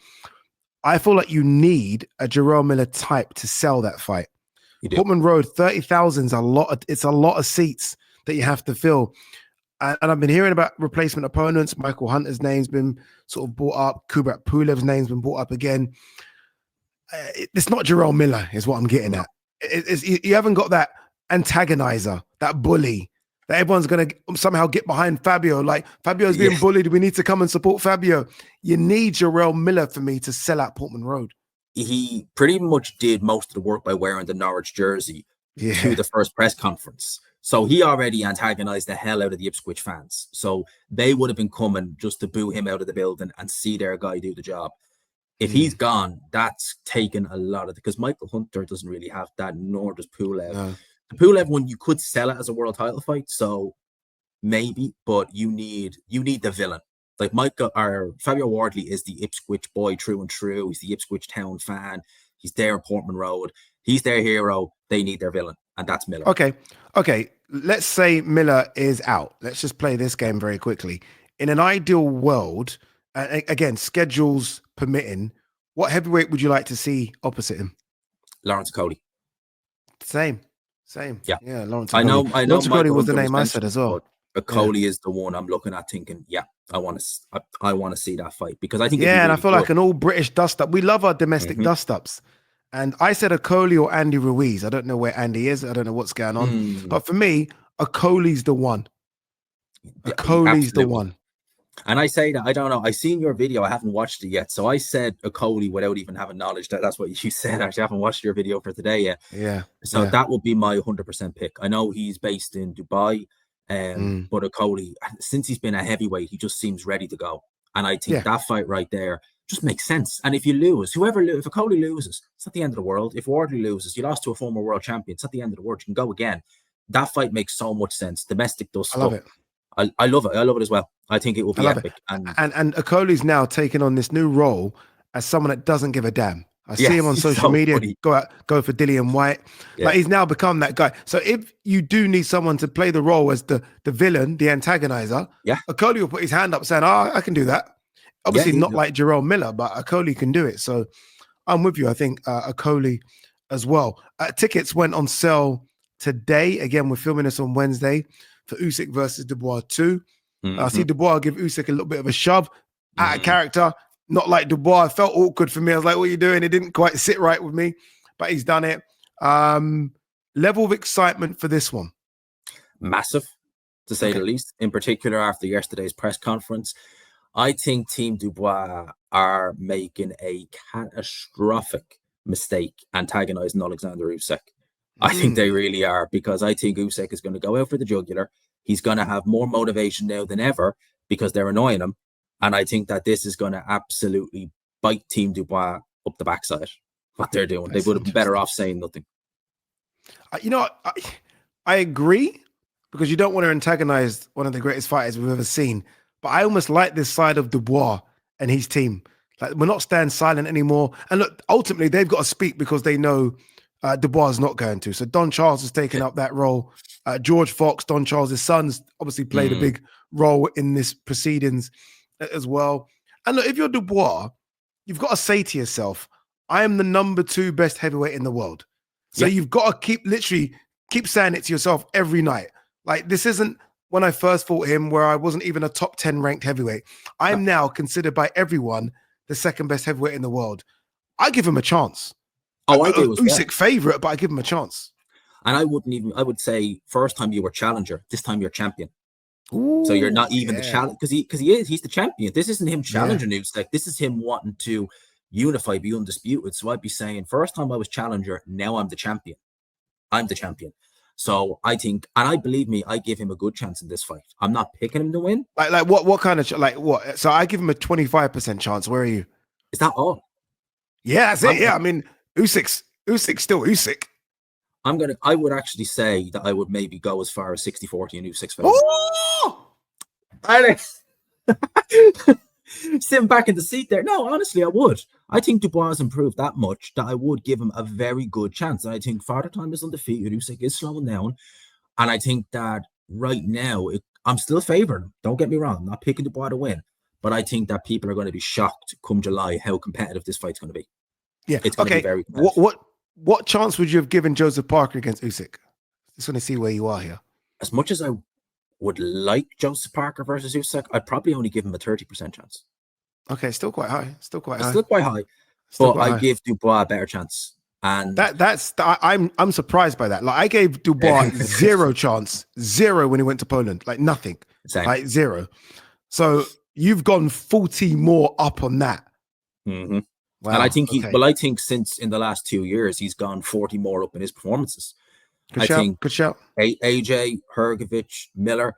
I feel like you need a Jarrell Miller type to sell that fight. Portman Road, 30,000 is a lot. It's a lot of seats that you have to fill. And I've been hearing about replacement opponents. Michael Hunter's name's been sort of brought up. Kubrat Pulev's name's been brought up again. It's not Jarrell Miller, is what I'm getting at. You haven't got that antagonizer, that bully, that everyone's going to somehow get behind Fabio. Like, Fabio's being bullied. We need to come and support Fabio. You need Jarrell Miller for me to sell out Portman Road. He pretty much did most of the work by wearing the Norwich jersey to the first press conference. So he already antagonized the hell out of the Ipswich fans. So they would have been coming just to boo him out of the building and see their guy do the job. If he's gone, that's taken a lot of, because Michael Hunter doesn't really have that, nor does Pulev. No. The Pulev one, you could sell it as a world title fight, so maybe, but you need the villain. Like Fabio Wardley is the Ipswich boy, true and true. He's the Ipswich town fan. He's there at Portman Road. He's their hero. They need their villain, and that's Miller. Okay. Let's say Miller is out. Let's just play this game very quickly. In an ideal world, again, schedules permitting, what heavyweight would you like to see opposite him? Lawrence Cody. Same. Yeah. Yeah, Lawrence I know Lawrence Cody Michael was the Hunter was name I said mentioned, as well. but Cody is the one I'm looking at thinking, yeah, I want to see that fight because I think it'd be Yeah, and I really feel good. like an all British dust up. We love our domestic dust ups. And I said a Coley or Andy Ruiz. I don't know where Andy is. I don't know what's going on. But for me, a Coley's the one. A Coley's the one. And I say that, I don't know. I seen your video. I haven't watched it yet. So I said a Coley without even having knowledge that that's what you said. Actually, I haven't watched your video for today yet. Yeah. So that would be my 100% pick. I know he's based in Dubai, but a Coley, since he's been a heavyweight, he just seems ready to go. And I think that fight right there just makes sense. And if you lose, if a Coley loses, it's not the end of the world. If Wardley loses, you lost to a former world champion. It's not the end of the world. You can go again. That fight makes so much sense. Domestic does stuff. I love it. I love it. I love it as well. I think it will be epic. And Okoli's now taking on this new role as someone that doesn't give a damn. I see him on social media go for Dillian White. Yeah. Like he's now become that guy. So if you do need someone to play the role as the villain, the antagonizer, Okoli will put his hand up saying, "Oh, I can do that." Obviously not like Jerome Miller, but Okoli can do it. So I'm with you. I think Okoli as well. Tickets went on sale today. Again, we're filming this on Wednesday for Usyk versus Dubois 2. I see Dubois give Usyk a little bit of a shove out of character. Not like Dubois. It felt awkward for me. I was like, what are you doing? It didn't quite sit right with me, but he's done it. Level of excitement for this one? Massive, to say the least. In particular, after yesterday's press conference, I think Team Dubois are making a catastrophic mistake antagonizing Alexander Usyk. I think they really are, because I think Usyk is going to go out for the jugular. He's going to have more motivation now than ever because they're annoying him. And I think that this is going to absolutely bite Team Dubois up the backside, what they're doing. They would have been better off saying nothing. I agree, because you don't want to antagonize one of the greatest fighters we've ever seen. But I almost like this side of Dubois and his team. Like, we're not staying silent anymore. And look, ultimately, they've got to speak because they know Dubois is not going to. So Don Charles has taken up that role. George Fox, Don Charles' sons, obviously played a big role in this proceedings as well. And look, if you're Dubois, you've got to say to yourself, I am the number 2 best heavyweight in the world. So you've got to keep saying it to yourself every night. Like, this isn't when I first fought him where I wasn't even a top 10 ranked heavyweight. I am now considered by everyone the 2nd best heavyweight in the world. I give him a chance. Oh, I do as well. Usyk favorite, but I give him a chance. And I would say first time you were challenger, this time you're champion. Ooh, so you're not even the challenge, because he's the champion. This isn't him challenging Usyk. This is him wanting to unify, be undisputed. So I'd be saying, first time I was challenger, now I'm the champion. I'm the champion. So I think, and I believe me, I give him a good chance in this fight. I'm not picking him to win. Like what kind of what? So I give him a 25% chance. Where are you? Is that all? Yeah, that's it. Yeah, I mean, Usyk's still Usyk. I would actually say that I would maybe go as far as 60-40 in Usyk's favor. Oh! Sitting back in the seat there. No, honestly, I would. I think Dubois has improved that much that I would give him a very good chance. And I think Father Time is undefeated. Usyk is slowing down. And I think that right now, I'm still favoring him. Don't get me wrong. I'm not picking Dubois to win. But I think that people are going to be shocked come July how competitive this fight's going to be. Yeah. It's going to be very competitive. What chance would you have given Joseph Parker against Usyk? Just want to see where you are here. As much as I would like Joseph Parker versus Usyk, I'd probably only give him a 30% chance. Okay, still quite high. Still quite high. But I give Dubois a better chance. And I'm surprised by that. Like, I gave Dubois zero chance, when he went to Poland. Like, nothing. Same. Like, zero. So you've gone 40 more up on that. Mm-hmm. Wow. And I think I think since in the last 2 years, he's gone 40 more up in his performances. Good shout. AJ, Hrgovic, Miller,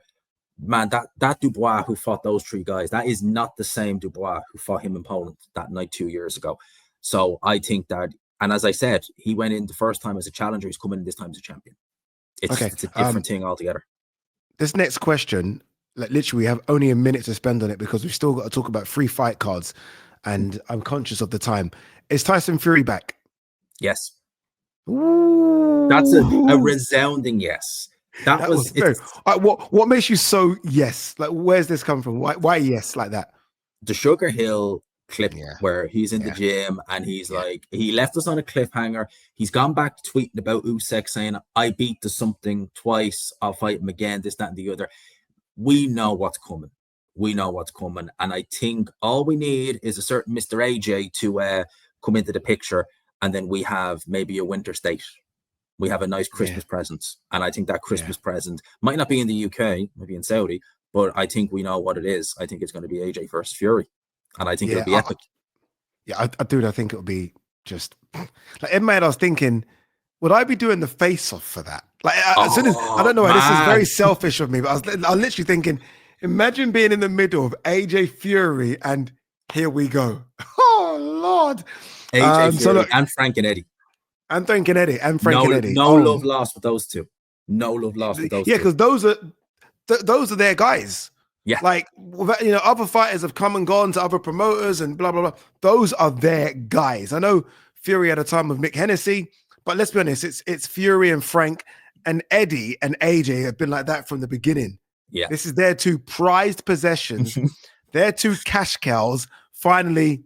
man, that Dubois who fought those 3 guys, that is not the same Dubois who fought him in Poland that night 2 years ago. So I think that, and as I said, he went in the first time as a challenger, he's coming in this time as a champion. It's a different thing altogether. This next question, like, literally, we have only a minute to spend on it because we've still got to talk about 3 fight cards. And I'm conscious of the time. Is Tyson Fury back? Yes. Ooh. That's a resounding yes. That was very, what makes you so yes? Like, where's this come from? Why yes like that? the Sugar Hill clip Yeah, where he's in the yeah, gym and he's yeah, like, he left us on a cliffhanger. He's gone back to tweeting about Usyk saying, I beat the something twice. I'll fight him again, this, that, and the other. We know what's coming. We know what's coming. And I think all we need is a certain Mr. AJ to come into the picture. And then we have maybe a winter state. We have a nice yeah, Christmas present. And I think that yeah, Christmas present might not be in the UK, maybe in Saudi, but I think we know what it is. I think it's going to be AJ versus Fury. And I think it'll yeah. be epic. I think it would be just like in my head. I was thinking, would I be doing the face off for that? Like as soon as I Oh, don't know why this is very man. selfish of me, but I was literally thinking, imagine being in the middle of AJ Fury and here we go. Oh Lord. AJ So Fury look, and Frank and Eddie. and Frank and Eddie and Frank No, and Eddie. no Oh love lost with those two. No love lost with those yeah, two. because those are their guys. Yeah. Like other fighters have come and gone to other promoters and blah blah blah. Those are their guys. I know Fury had a time with Mick Hennessy, but let's be honest, it's Fury and Frank and Eddie and AJ have been like that from the beginning. Yeah. This is their two prized possessions, their two cash cows finally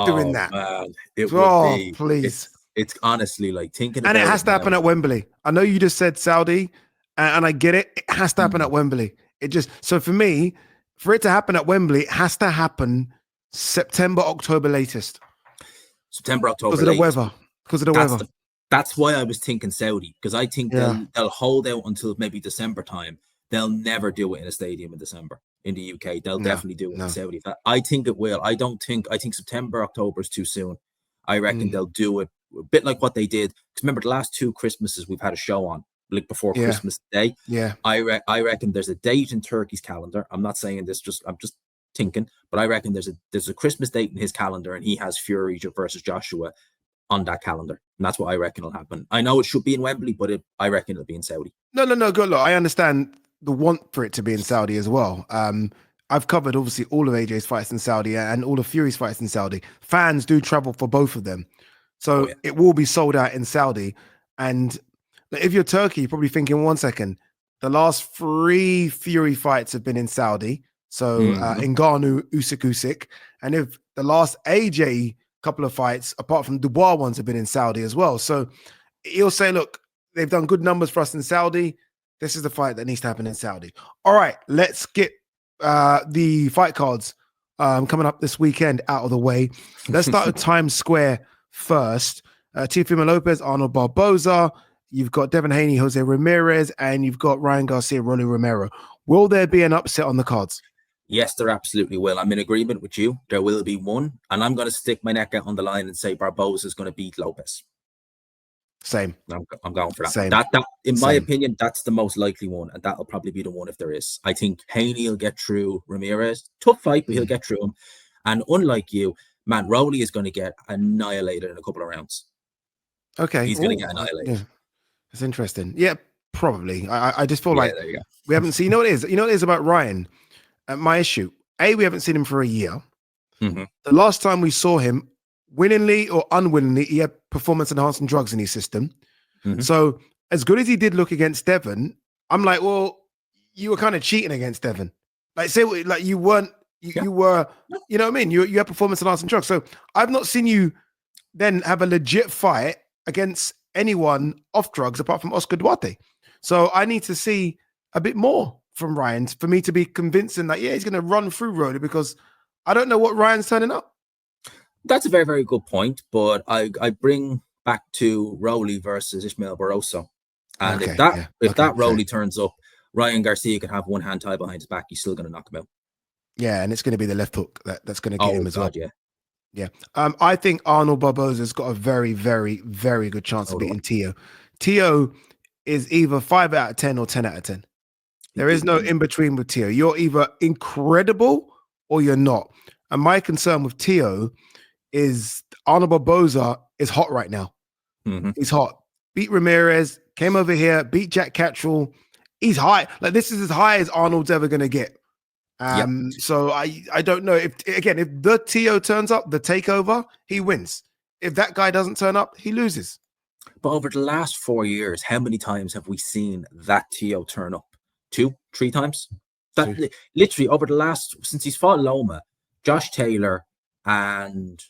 doing that. Man, it would Oh, be. please. It's honestly like thinking And it about has it to happen now. at Wembley. I know you just said Saudi, and I get it. It has to happen Mm. at Wembley. It just so for me, for it to happen at Wembley, it has to happen September, October latest September, because October of the latest. weather. Because of the That's weather. the. That's why I was thinking Saudi, because I think Yeah, they'll hold out until maybe December time. They'll never do it in a stadium in December in the UK. They'll no, definitely do it in no. Saudi. I think it will. I don't think. I think September, October is too soon. I reckon Mm, they'll do it a bit like what they did. Because remember, the last two Christmases we've had a show on, like before yeah, Christmas Day. yeah. I reckon there's a date in Turkey's calendar. I'm not saying this. I'm just thinking, but I reckon there's a Christmas date in his calendar, and he has Fury versus Joshua on that calendar. And that's what I reckon will happen. I know it should be in Wembley, but I reckon it'll be in Saudi. No. Good look. I understand the want for it to be in Saudi as well. I've covered obviously all of AJ's fights in Saudi and all of Fury's fights in Saudi. Fans do travel for both of them. Oh, So yeah. it will be sold out in Saudi. And if you're Turkey, you're probably thinking, one second, the last three Fury fights have been in Saudi. So Mm-hmm. Ngannou, Usyk. And if the last AJ couple of fights, apart from Dubois ones, have been in Saudi as well. So he'll say, look, they've done good numbers for us in Saudi. This is the fight that needs to happen in Saudi. All right, let's get the fight cards coming up this weekend out of the way. Let's start with Times Square first. Teofimo Lopez, Arnold Barboza. You've got Devin Haney, Jose Ramirez, and you've got Ryan Garcia, Rolly Romero. Will there be an upset on the cards? Yes, there absolutely will. I'm in agreement with you. There will be one. And I'm going to stick my neck out on the line and say Barboza is going to beat Lopez. Same. I'm going for that. Same. That in my Same. opinion, that's the most likely one, and that'll probably be the one if there is. I think Haney will get through Ramirez. Tough fight, but he'll get through him. And unlike you, man, Rowley is going to get annihilated in a couple of rounds. Okay. He's going to get annihilated. Yeah. It's interesting. Yeah, probably. I just feel Yeah, like there you go. we haven't seen. You know what it is? You know what it is about Ryan? My issue. We haven't seen him for a year. Mm-hmm. The last time we saw him, willingly or unwillingly, he had performance enhancing drugs in his system. Mm-hmm. So as good as he did look against Devon, I'm like, well, you were kind of cheating against Devon. Like, say, like you weren't, you were, you know what I mean? You had performance enhancing drugs. So I've not seen you then have a legit fight against anyone off drugs apart from Oscar Duarte. So I need to see a bit more from Ryan for me to be convincing that, yeah, he's going to run through Rhoda, because I don't know what Ryan's turning up. That's a very, very good point. But I bring back to Rowley versus Ishmael Barroso. And Okay, if that Rowley fair. turns up, Ryan Garcia could have one hand tied behind his back. He's still going to knock him out. Yeah, and it's going to be the left hook that's going to get him as well. Yeah. Yeah. I think Arnold Barboza's got a very, very, very good chance of beating Tio. Tio is either 5 out of 10 or 10 out of 10. There is no in between with Tio. You're either incredible or you're not. And my concern with Tio is Arnold Barboza is hot right now. Mm-hmm. He's hot. Beat Ramirez, came over here, beat Jack Cattrall. He's high. Like, this is as high as Arnold's ever going to get. So I don't know if the Tio turns up, the takeover, he wins. If that guy doesn't turn up, he loses. But over the last 4 years, how many times have we seen that Tio turn up? 2, 3 times? That literally over the last, since he's fought Loma, Josh Taylor, and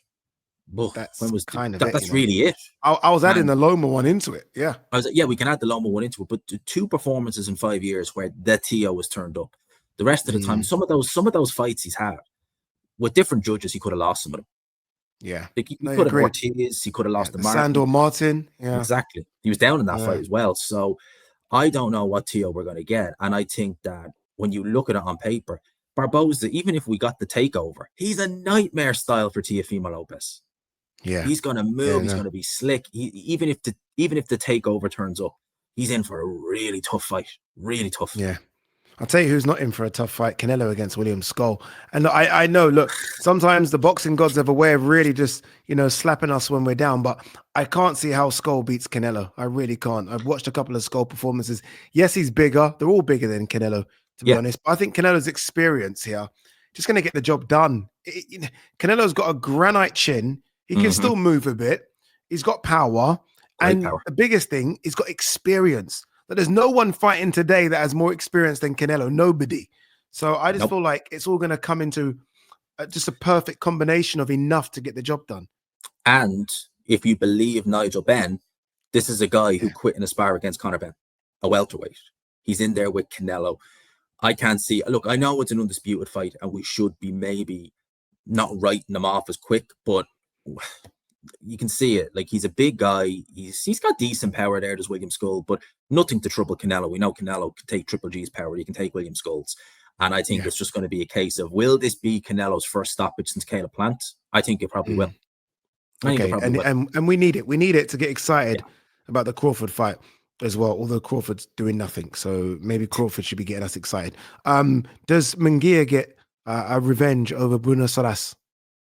That's when was kind of that's really it. I was adding the Loma one into it. Yeah. I was like, yeah, we can add the Loma one into it, but the 2 performances in 5 years where the TO was turned up. The rest of the time, some of those fights he's had with different judges, he could have lost some of them. Yeah. Like he could have Ortiz, he could have lost the Martin. Sandor Martin. Yeah. Exactly. He was down in that fight as well. So I don't know what TO we're going to get. And I think that when you look at it on paper, Barboza, even if we got the takeover, he's a nightmare style for Teofimo Lopez. Yeah. He's going to move. He's going to be slick. Even if the takeover turns up, he's in for a really tough fight. Really tough. Yeah. I'll tell you who's not in for a tough fight: Canelo against William Skull. And I know, look, sometimes the boxing gods have a way of really just, slapping us when we're down, but I can't see how Skull beats Canelo. I really can't. I've watched a couple of Skull performances. Yes, he's bigger. They're all bigger than Canelo, to be honest. But I think Canelo's experience here just going to get the job done. Canelo's got a granite chin. He can still move a bit. He's got power. The biggest thing, he's got experience. That there's no one fighting today that has more experience than Canelo. Nobody. So I just feel like it's all going to come into just a perfect combination of enough to get the job done. And if you believe Nigel Benn, this is a guy who quit in a spar against Conor Benn, a welterweight. He's in there with Canelo. I can't see. Look, I know it's an undisputed fight, and we should be maybe not writing them off as quick, but you can see it. Like, he's a big guy. He's got decent power there, does William Skull, but nothing to trouble Canelo. We know Canelo can take Triple G's power. He can take William Skull's. And I think it's just going to be a case of, will this be Canelo's first stoppage since Caleb Plant? I think it probably will. Okay, and we need it. We need it to get excited about the Crawford fight as well, although Crawford's doing nothing. So maybe Crawford should be getting us excited. Does Munguia get a revenge over Bruno Soras?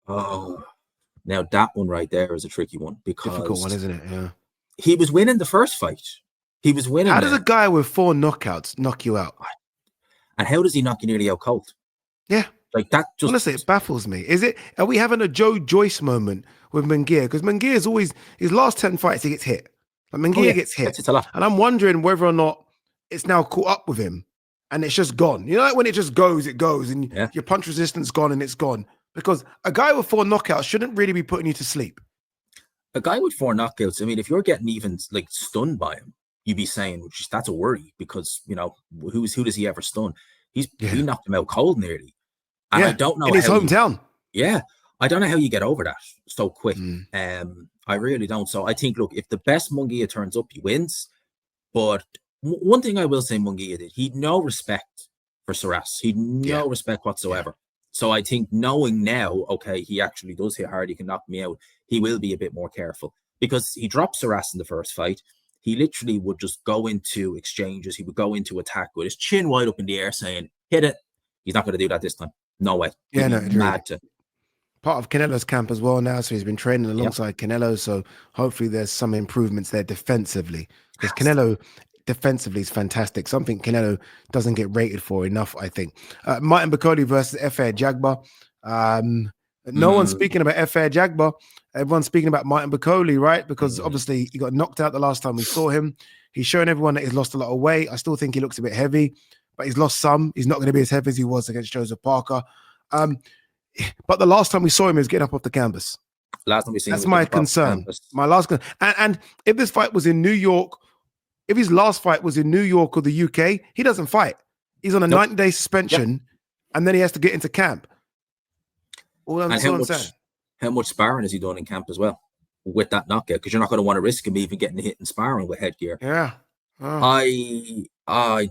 Oh, now that one right there is a tricky one, because difficult one, isn't it? Yeah. He was winning the first fight. He was winning. How does a guy with 4 knockouts knock you out? And how does he knock you nearly out cold? Yeah. Like that just honestly, it baffles me. Are we having a Joe Joyce moment with Munguia? Because Munguia is always, his last 10 fights, he gets hit. Like Munguia gets hit. It's a lot. And I'm wondering whether or not it's now caught up with him and it's just gone. You know, like when it just goes, it goes, and your punch resistance gone and it's gone. Because a guy with 4 knockouts shouldn't really be putting you to sleep. A guy with 4 knockouts, I mean, if you're getting even like stunned by him, you'd be saying, that's a worry, because, who does he ever stun? He knocked him out cold nearly. And I don't know in his hometown. I don't know how you get over that so quick. I really don't. So I think, look, if the best Munguia turns up, he wins. But one thing I will say Munguia did, he'd no respect for Soras. He'd no respect whatsoever. So I think knowing now, okay, he actually does hit hard, he can knock me out, he will be a bit more careful. Because he dropped Soras in the first fight. He literally would just go into exchanges. He would go into attack with his chin wide up in the air saying, hit it. He's not going to do that this time. No way. Yeah, no, mad to. Part of Canelo's camp as well now, so he's been training alongside Canelo, so hopefully there's some improvements there defensively, because Canelo defensively is fantastic, something Canelo doesn't get rated for enough, I think. Martin Bakoli versus Efe Jagba. No one's speaking about Efe Jagba. Everyone's speaking about Martin Bakoli, right? Because obviously he got knocked out the last time we saw him. He's showing everyone that he's lost a lot of weight. I still think he looks a bit heavy, but he's lost some. He's not going to be as heavy as he was against Joseph Parker. But the last time we saw him, he was getting up off the canvas. Last time we seen that's my concern. My last concern. And if this fight was in New York, if his last fight was in New York or the UK, he doesn't fight. He's on a 90-day suspension, and then he has to get into camp. How much sparring has he done in camp as well with that knockout? Because you're not going to want to risk him even getting hit in sparring with headgear. Yeah. I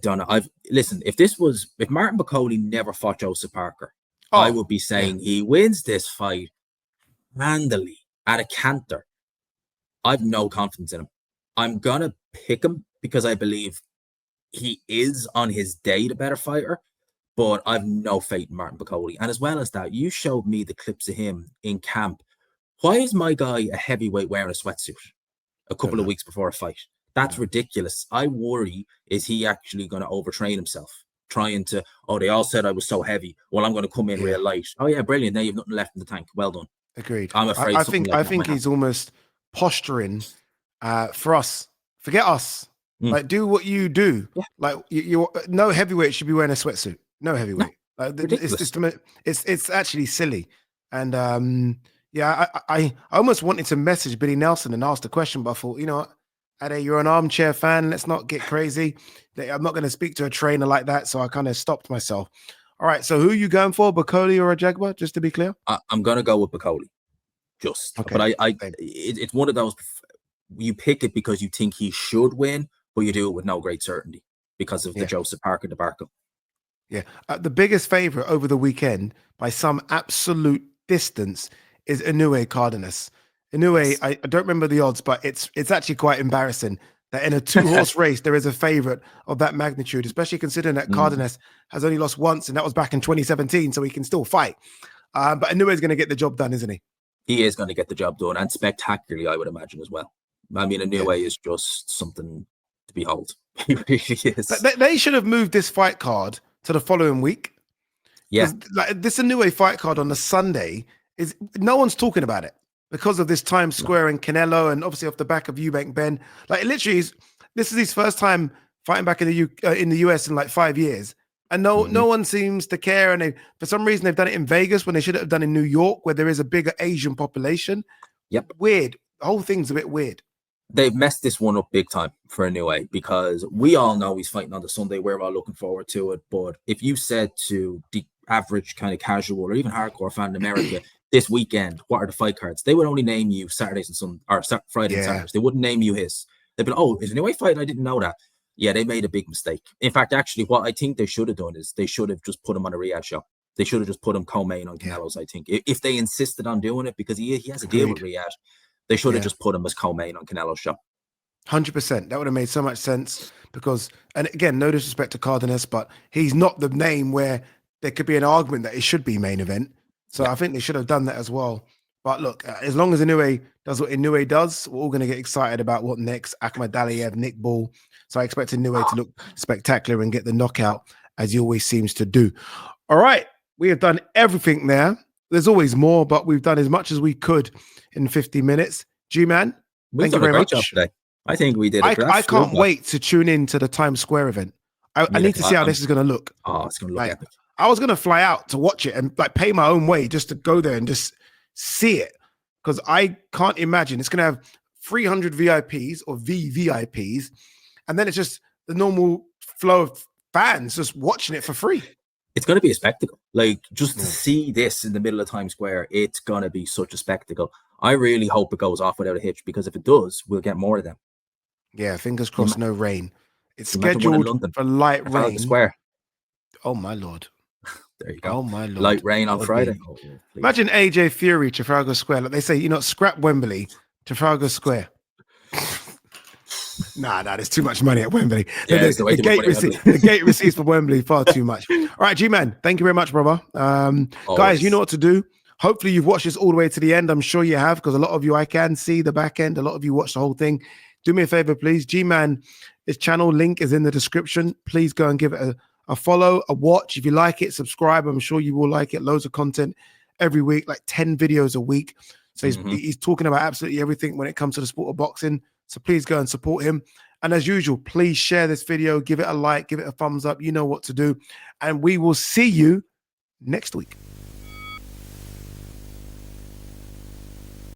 don't know. If Martin Bakoli never fought Joseph Parker, I would be saying he wins this fight handily at a canter. I've no confidence in him. I'm gonna pick him because I believe he is on his day the better fighter, but I've no faith in Martin Bakoli. And as well as that, you showed me the clips of him in camp. Why is my guy a heavyweight wearing a sweatsuit a couple of weeks before a fight? That's ridiculous. I worry, is he actually going to overtrain himself? Trying to, they all said I was so heavy. Well, I'm going to come in real light. Oh, yeah, brilliant. Now you've nothing left in the tank. Well done. Agreed. I'm afraid. I think he's almost posturing for us. Forget us. Like, do what you do. Yeah. Like, you no heavyweight should be wearing a sweatsuit. No No, heavyweight. ridiculous. It's actually silly. And yeah, I almost wanted to message Billy Nelson and ask the question, but I thought, you know what, Ade, you're an armchair fan. Let's not get crazy. I'm not going to speak to a trainer like that. So I kind of stopped myself. All right. So who are you going for, Bacoli or a Jaguar? Just to be clear. I'm gonna go with Bacoli. Okay. But it's one of those. You pick it because you think he should win, but you do it with no great certainty because of the Joseph Parker debacle. Yeah. The biggest favorite over the weekend by some absolute distance is Inoue Cardenas. Inoue, I don't remember the odds, but it's actually quite embarrassing that in a 2-horse race, there is a favorite of that magnitude, especially considering that Cardenas has only lost once, and that was back in 2017, so he can still fight. But Inoue is going to get the job done, isn't he? He is going to get the job done, and spectacularly, I would imagine, as well. I mean, Inoue is just something to behold. He really is. They should have moved this fight card to the following week. Yeah. Like this Inoue fight card on the Sunday is no one's talking about it because of this Times Square and Canelo, and obviously off the back of Eubank Benn. Like literally, this is his first time fighting back in the US in like 5 years, and no one seems to care. And for some reason they've done it in Vegas when they should have done in New York, where there is a bigger Asian population. Yep. Weird. The whole thing's a bit weird. They've messed this one up big time for Inoue because we all know he's fighting on the Sunday. We're all looking forward to it. But if you said to the average kind of casual or even hardcore fan in America this weekend, what are the fight cards? They would only name you Saturdays and Sundays, or Friday and Saturdays. They wouldn't name you his. They'd be like, oh, is Inoue fighting? I didn't know that. Yeah, they made a big mistake. In fact, actually, what I think they should have done is they should have just put him on a Riyadh show. They should have just put him co-main on Canelo's, I think. If they insisted on doing it, because he has a deal with Riyadh, they should have just put him as co-main on Canelo's show. 100%. That would have made so much sense because, and again, no disrespect to Cardenas, but he's not the name where there could be an argument that it should be main event. So I think they should have done that as well. But look, as long as Inoue does what Inoue does, we're all going to get excited about what next. Akhmed Daliev, Nick Ball. So I expect Inoue to look spectacular and get the knockout as he always seems to do. All right. We have done everything there. There's always more, but we've done as much as we could in 50 minutes. G-Man, thank you very much. Job today. I think we did. I can't wait to tune in to the Times Square event. I need to see how this is going to look. Oh, it's going to look epic. I was going to fly out to watch it and like pay my own way just to go there and just see it because I can't imagine it's going to have 300 VIPs or VVIPs, and then it's just the normal flow of fans just watching it for free. It's going to be a spectacle. Like just to see this in the middle of Times Square, it's going to be such a spectacle. I really hope it goes off without a hitch because if it does, we'll get more of them. Yeah, fingers crossed, no rain. It's scheduled for light rain. Square. Oh my Lord. There you go. Oh my Lord. Light rain on Friday. Oh, imagine AJ Fury, Trafalgar Square. Like they say, scrap Wembley, Trafalgar Square. Nah, there's too much money at Wembley. Yeah, the gate receipts for Wembley far too much. All right, G-Man, thank you very much, brother. Guys, you know what to do. Hopefully you've watched this all the way to the end. I'm sure you have because a lot of you, I can see the back end. A lot of you watch the whole thing. Do me a favor, please. G-Man, his channel link is in the description. Please go and give it a follow, a watch. If you like it, subscribe. I'm sure you will like it. Loads of content every week, like 10 videos a week. So he's talking about absolutely everything when it comes to the sport of boxing. So please go and support him. And as usual, please share this video, give it a like, give it a thumbs up. You know what to do. And we will see you next week.